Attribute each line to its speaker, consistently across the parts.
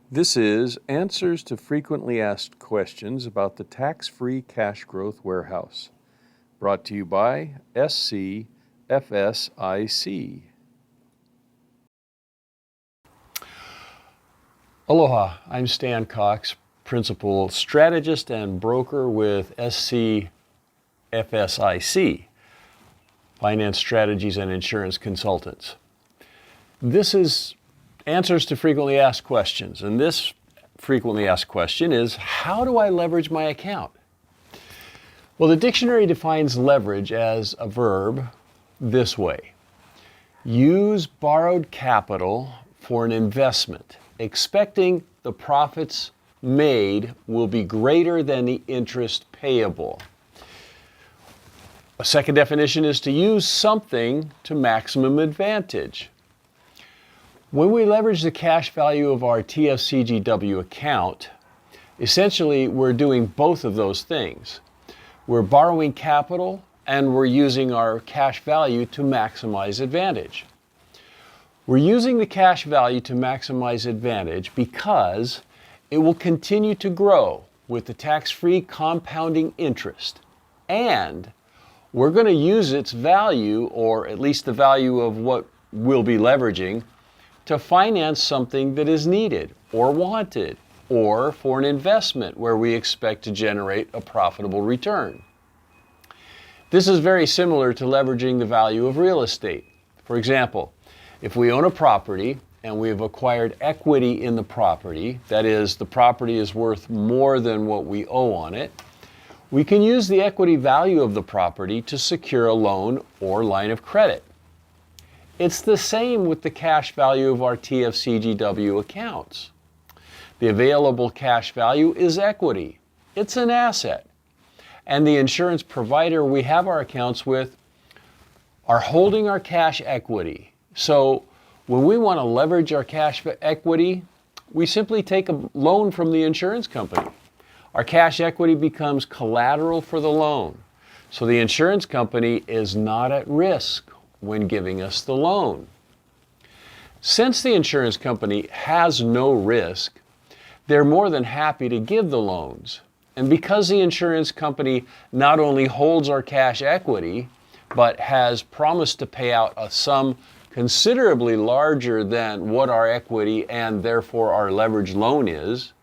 Speaker 1: This is Answers to Frequently Asked Questions about the Tax-Free Cash Growth Warehouse, brought to you by SCFSIC. Aloha, I'm Stan Cox, Principal Strategist and Broker with SCFSIC, Finance Strategies and Insurance Consultants. This is Answers to Frequently Asked Questions, and this frequently asked question is, how do I leverage my account? Well, the dictionary defines leverage as a verb this way: use borrowed capital for an investment, expecting the profits made will be greater than the interest payable. A second definition is to use something to maximum advantage. When we leverage the cash value of our TFCGW account, essentially we're doing both of those things. We're borrowing capital and we're using our cash value to maximize advantage. We're using the cash value to maximize advantage because it will continue to grow with the tax-free compounding interest, and we're going to use its value, or at least the value of what we'll be leveraging, to finance something that is needed or wanted, or for an investment where we expect to generate a profitable return. This is very similar to leveraging the value of real estate. For example, if we own a property and we have acquired equity in the property, that is, the property is worth more than what we owe on it, we can use the equity value of the property to secure a loan or line of credit. It's the same with the cash value of our TFCGW accounts. The available cash value is equity. It's an asset. And the insurance provider we have our accounts with are holding our cash equity. So when we want to leverage our cash equity, we simply take a loan from the insurance company. Our cash equity becomes collateral for the loan. So the insurance company is not at risk when giving us the loan. Since the insurance company has no risk, they're more than happy to give the loans. And because the insurance company not only holds our cash equity, but has promised to pay out a sum considerably larger than what our equity and therefore our leverage loan is,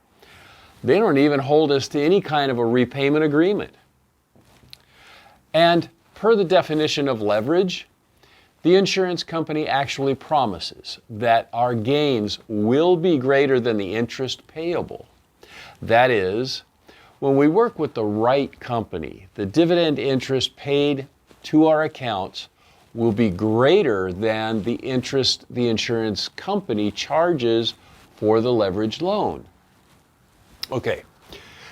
Speaker 1: they don't even hold us to any kind of a repayment agreement. And per the definition of leverage, the insurance company actually promises that our gains will be greater than the interest payable. That is, when we work with the right company, the dividend interest paid to our accounts will be greater than the interest the insurance company charges for the leveraged loan. Okay,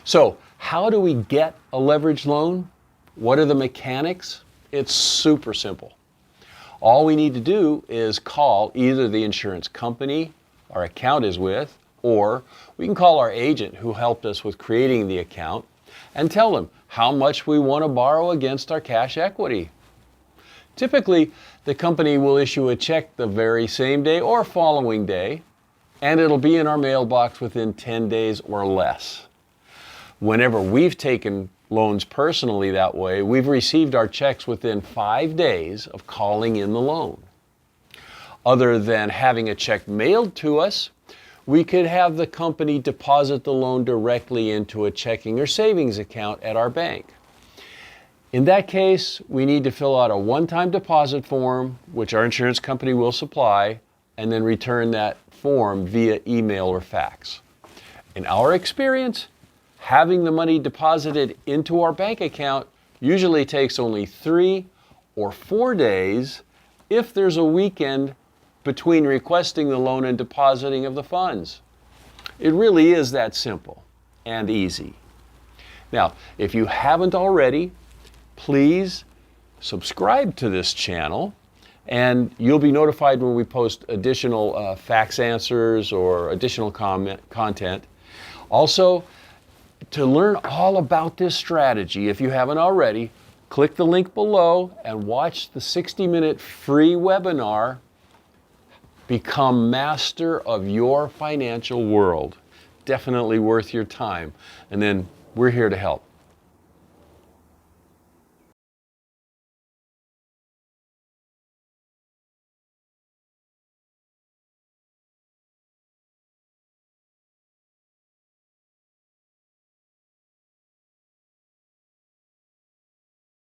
Speaker 1: so how do we get a leveraged loan? What are the mechanics? It's super simple. All we need to do is call either the insurance company our account is with, or we can call our agent who helped us with creating the account and tell them how much we want to borrow against our cash equity. Typically, the company will issue a check the very same day or following day, and it'll be in our mailbox within 10 days or less. Whenever we've taken loans personally that way, we've received our checks within 5 days of calling in the loan. Other than having a check mailed to us, we could have the company deposit the loan directly into a checking or savings account at our bank. In that case, we need to fill out a one-time deposit form, which our insurance company will supply, and then return that form via email or fax. In our experience, having the money deposited into our bank account usually takes only 3 or 4 days if there's a weekend between requesting the loan and depositing of the funds. It really is that simple and easy. Now, if you haven't already, please subscribe to this channel and you'll be notified when we post additional fax answers or additional content. Also, to learn all about this strategy, if you haven't already, click the link below and watch the 60-minute free webinar, Become Master of Your Financial World. definitely worth your time. And then we're here to help.